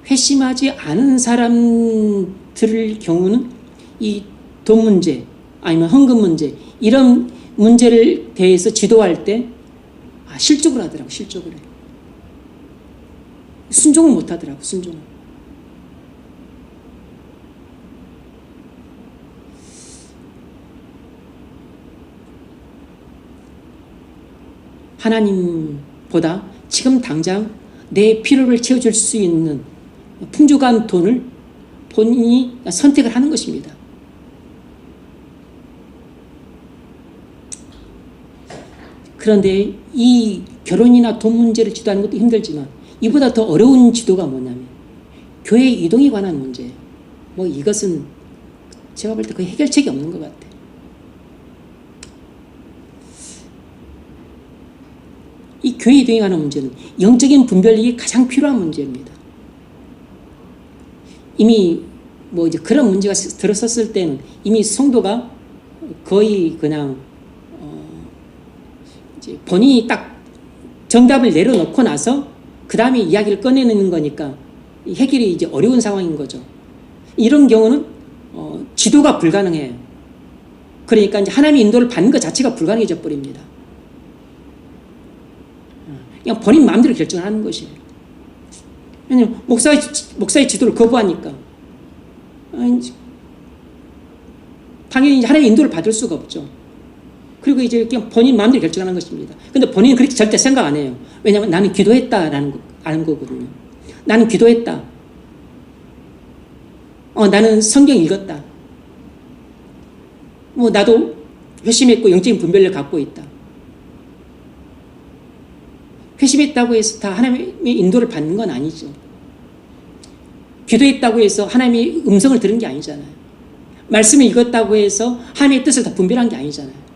회심하지 않은 사람들의 경우는 이 돈 문제 아니면 헌금 문제 이런 문제를 대해서 지도할 때 실족을 하더라고요. 실족을 해요. 순종을 못 하더라고요. 순종을. 하나님보다 지금 당장 내 필요를 채워줄 수 있는 풍족한 돈을 본인이 선택을 하는 것입니다. 그런데 이 결혼이나 돈 문제를 지도하는 것도 힘들지만 이보다 더 어려운 지도가 뭐냐면 교회 이동에 관한 문제예요. 뭐 이것은 제가 볼 때 거의 해결책이 없는 것 같아요. 이 교회 이동에 관한 문제는 영적인 분별력이 가장 필요한 문제입니다. 이미 뭐 이제 그런 문제가 들어섰을 때는 이미 성도가 거의 그냥 이제 본인이 딱 정답을 내려놓고 나서 그 다음에 이야기를 꺼내는 거니까 해결이 이제 어려운 상황인 거죠. 이런 경우는 지도가 불가능해요. 그러니까 이제 하나님의 인도를 받는 것 자체가 불가능해져 버립니다. 그냥 본인 마음대로 결정을 하는 것이에요. 왜냐하면 목사의 지도를 거부하니까 당연히 하나님의 인도를 받을 수가 없죠. 그리고 이제 그냥 본인 마음대로 결정하는 것입니다. 근데 본인은 그렇게 절대 생각 안 해요. 왜냐하면 나는 기도했다라는 아는 거거든요. 나는 기도했다. 나는 성경 읽었다. 뭐 나도 회심했고 영적인 분별을 갖고 있다. 회심했다고 해서 다 하나님의 인도를 받는 건 아니죠. 기도했다고 해서 하나님의 음성을 들은 게 아니잖아요. 말씀을 읽었다고 해서 하나님의 뜻을 다 분별한 게 아니잖아요.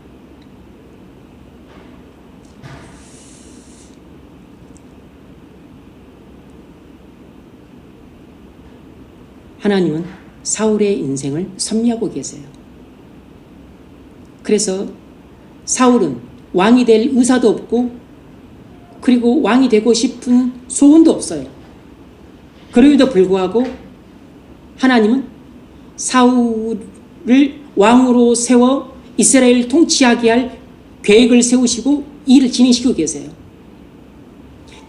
하나님은 사울의 인생을 섭리하고 계세요. 그래서 사울은 왕이 될 의사도 없고 그리고 왕이 되고 싶은 소원도 없어요. 그럼에도 불구하고 하나님은 사울을 왕으로 세워 이스라엘을 통치하게 할 계획을 세우시고 일을 진행시키고 계세요.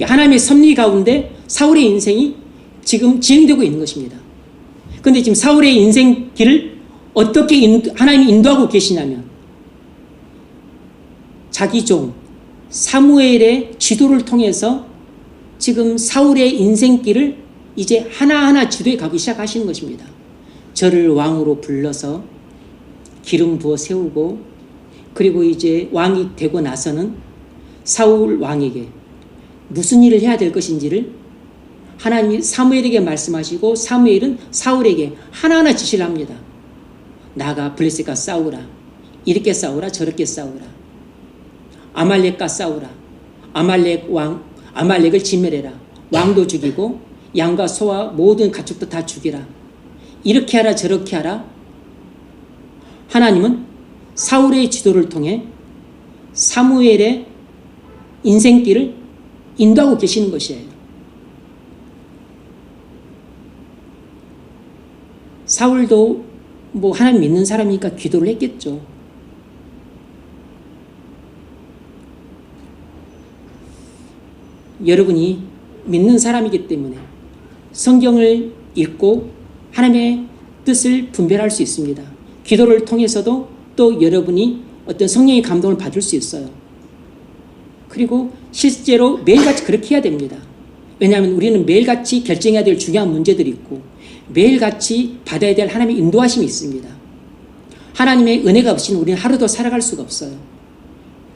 하나님의 섭리 가운데 사울의 인생이 지금 진행되고 있는 것입니다. 그런데 지금 사울의 인생길을 어떻게 하나님이 인도하고 계시냐면 자기 종 사무엘의 지도를 통해서 지금 사울의 인생길을 이제 하나하나 지도해 가기 시작하시는 것입니다. 저를 왕으로 불러서 기름 부어 세우고 그리고 이제 왕이 되고 나서는 사울 왕에게 무슨 일을 해야 될 것인지를 하나님이 사무엘에게 말씀하시고 사무엘은 사울에게 하나하나 지시를 합니다. 나가 블레셋과 싸우라. 이렇게 싸우라 저렇게 싸우라. 아말렉과 싸우라. 아말렉을 진멸해라. 왕도 죽이고 양과 소와 모든 가축도 다 죽이라. 이렇게 하라 저렇게 하라. 하나님은 사울의 지도를 통해 사무엘의 인생길을 인도하고 계시는 것이에요. 사울도 뭐 하나님 믿는 사람이니까 기도를 했겠죠. 여러분이 믿는 사람이기 때문에 성경을 읽고 하나님의 뜻을 분별할 수 있습니다. 기도를 통해서도 또 여러분이 어떤 성령의 감동을 받을 수 있어요. 그리고 실제로 매일같이 그렇게 해야 됩니다. 왜냐하면 우리는 매일같이 결정해야 될 중요한 문제들이 있고 매일같이 받아야 될 하나님의 인도하심이 있습니다. 하나님의 은혜가 없이는 우리는 하루도 살아갈 수가 없어요.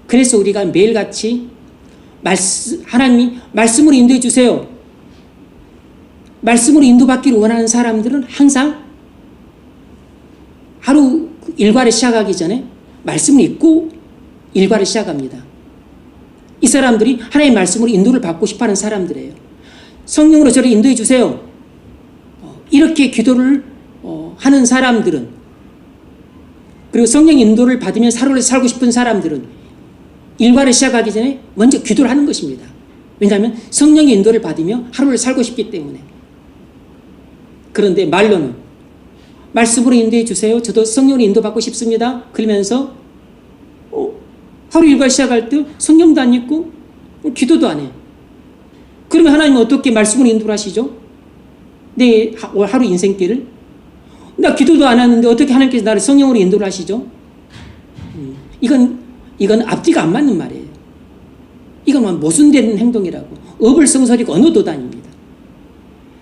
그래서 우리가 매일같이 하나님이 말씀으로 인도해 주세요. 말씀으로 인도받기를 원하는 사람들은 항상 하루 일과를 시작하기 전에 말씀을 읽고 일과를 시작합니다. 이 사람들이 하나님의 말씀으로 인도를 받고 싶어하는 사람들이에요. 성령으로 저를 인도해 주세요. 이렇게 기도를 하는 사람들은, 그리고 성령 인도를 받으면 하루를 살고 싶은 사람들은 일과를 시작하기 전에 먼저 기도를 하는 것입니다. 왜냐하면 성령의 인도를 받으며 하루를 살고 싶기 때문에. 그런데 말로는 말씀으로 인도해 주세요. 저도 성령으로 인도받고 싶습니다. 그러면서 하루 일과 시작할 때 성경도 안 읽고 기도도 안 해요. 그러면 하나님은 어떻게 말씀으로 인도를 하시죠? 내 하루 인생길을? 나 기도도 안 하는데 어떻게 하나님께서 나를 성령으로 인도를 하시죠? 이건 앞뒤가 안 맞는 말이에요. 이건 모순되는 행동이라고. 어불성설이고 언어도단입니다.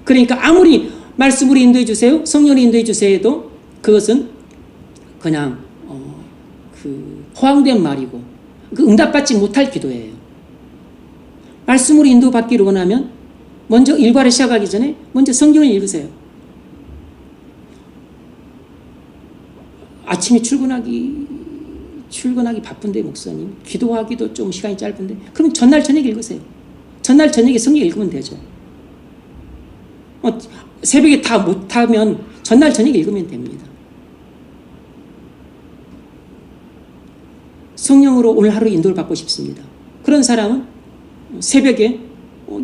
그러니까 아무리 말씀으로 인도해 주세요, 성령으로 인도해 주세요 해도 그것은 그냥 허황된 말이고 응답받지 못할 기도예요. 말씀으로 인도받기를 원하면 먼저 일과를 시작하기 전에 먼저 성경을 읽으세요. 아침에 출근하기 바쁜데 목사님 기도하기도 좀 시간이 짧은데 그럼 전날 저녁에 읽으세요. 전날 저녁에 성경 읽으면 되죠. 새벽에 다 못하면 전날 저녁에 읽으면 됩니다. 성령으로 오늘 하루 인도를 받고 싶습니다. 그런 사람은 새벽에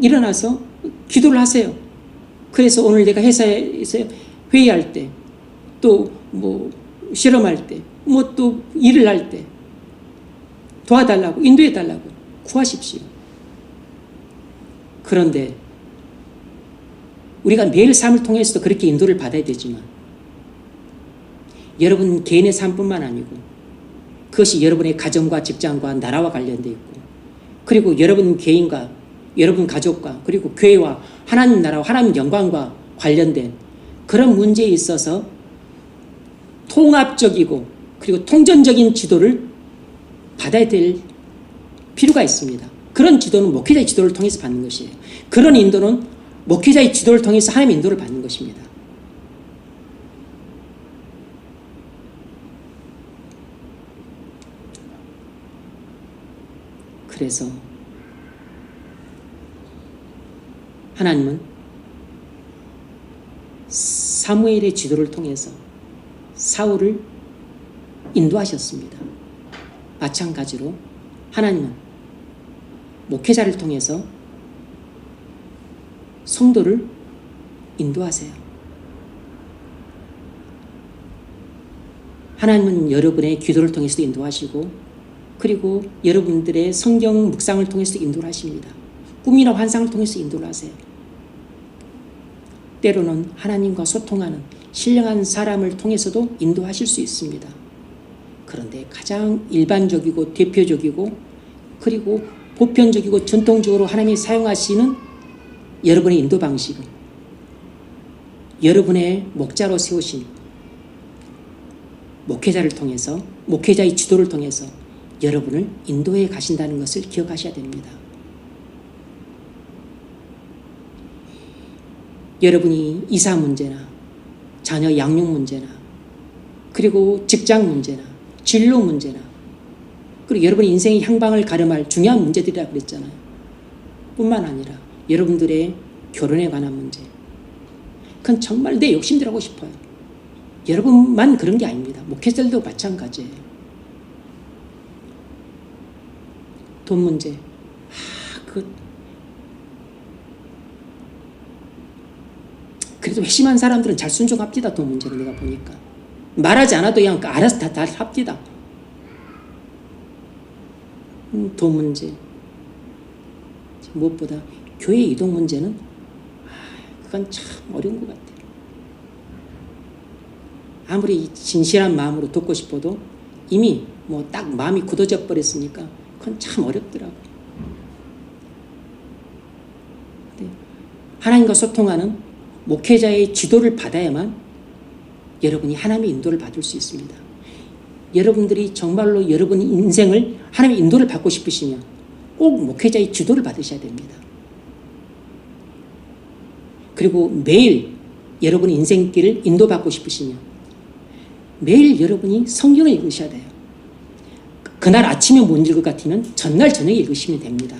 일어나서 기도를 하세요. 그래서 오늘 내가 회사에서 회의할 때, 또 뭐 실험할 때, 뭐 또 일을 할 때 도와달라고, 인도해달라고 구하십시오. 그런데 우리가 매일 삶을 통해서도 그렇게 인도를 받아야 되지만 여러분 개인의 삶뿐만 아니고 그것이 여러분의 가정과 직장과 나라와 관련되어 있고 그리고 여러분 개인과 여러분 가족과 그리고 교회와 하나님 나라와 하나님 영광과 관련된 그런 문제에 있어서 통합적이고 그리고 통전적인 지도를 받아야 될 필요가 있습니다. 그런 지도는 목회자의 지도를 통해서 받는 것이에요. 그런 인도는 목회자의 지도를 통해서 하나님의 인도를 받는 것입니다. 그래서 하나님은 사무엘의 지도를 통해서 사울을 인도하셨습니다. 마찬가지로 하나님은 목회자를 통해서 성도를 인도하세요. 하나님은 여러분의 기도를 통해서도 인도하시고 그리고 여러분들의 성경 묵상을 통해서도 인도를 하십니다. 꿈이나 환상을 통해서 인도를 하세요. 때로는 하나님과 소통하는 신령한 사람을 통해서도 인도하실 수 있습니다. 그런데 가장 일반적이고 대표적이고 그리고 보편적이고 전통적으로 하나님이 사용하시는 여러분의 인도 방식은 여러분의 목자로 세우신 목회자를 통해서 목회자의 지도를 통해서 여러분을 인도해 가신다는 것을 기억하셔야 됩니다. 여러분이 이사 문제나 자녀 양육 문제나 그리고 직장 문제나 진로 문제나 그리고 여러분의 인생의 향방을 가름할 중요한 문제들이라 그랬잖아요. 뿐만 아니라 여러분들의 결혼에 관한 문제, 그건 정말 내 욕심대로 하고 싶어요. 여러분만 그런 게 아닙니다. 목회자들도 마찬가지예요. 돈 문제, 그래도 회심한 사람들은 잘 순종합디다. 돈 문제는 내가 보니까 말하지 않아도 그냥 알아서 다 합디다. 돈 문제, 무엇보다 교회 이동 문제는 그건 참 어려운 것 같아요. 아무리 진실한 마음으로 돕고 싶어도 이미 뭐 딱 마음이 굳어져 버렸으니까 그건 참 어렵더라고요. 하나님과 소통하는 목회자의 지도를 받아야만 여러분이 하나님의 인도를 받을 수 있습니다. 여러분들이 정말로 여러분의 인생을 하나님의 인도를 받고 싶으시면 꼭 목회자의 지도를 받으셔야 됩니다. 그리고 매일 여러분의 인생길을 인도받고 싶으시면 매일 여러분이 성경을 읽으셔야 돼요. 그날 아침에 못 읽을 것 같으면 전날 저녁에 읽으시면 됩니다.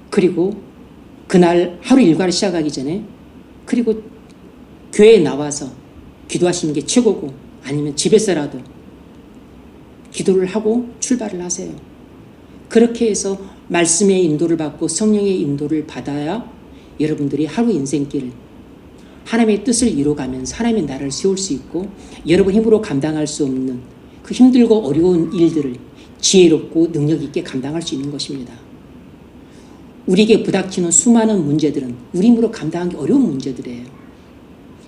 그리고 그날 하루 일과를 시작하기 전에 그리고 교회에 나와서 기도하시는 게 최고고 아니면 집에서라도 기도를 하고 출발을 하세요. 그렇게 해서 말씀의 인도를 받고 성령의 인도를 받아야 여러분들이 하루 인생길을 하나님의 뜻을 이루어가면서 하나님의 나라를 세울 수 있고 여러분 힘으로 감당할 수 없는 그 힘들고 어려운 일들을 지혜롭고 능력 있게 감당할 수 있는 것입니다. 우리에게 부닥치는 수많은 문제들은 우리 힘으로 감당하기 어려운 문제들이에요.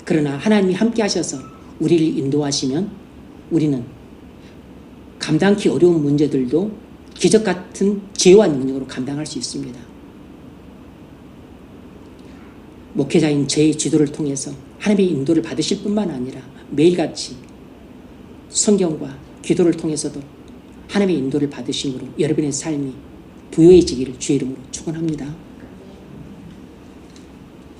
그러나 하나님이 함께 하셔서 우리를 인도하시면 우리는 감당하기 어려운 문제들도 기적 같은 지혜와 능력으로 감당할 수 있습니다. 목회자인 제 지도를 통해서 하나님의 인도를 받으실 뿐만 아니라 매일같이 성경과 기도를 통해서도 하나님의 인도를 받으심으로 여러분의 삶이 부유해지기를 주의 이름으로 축원합니다.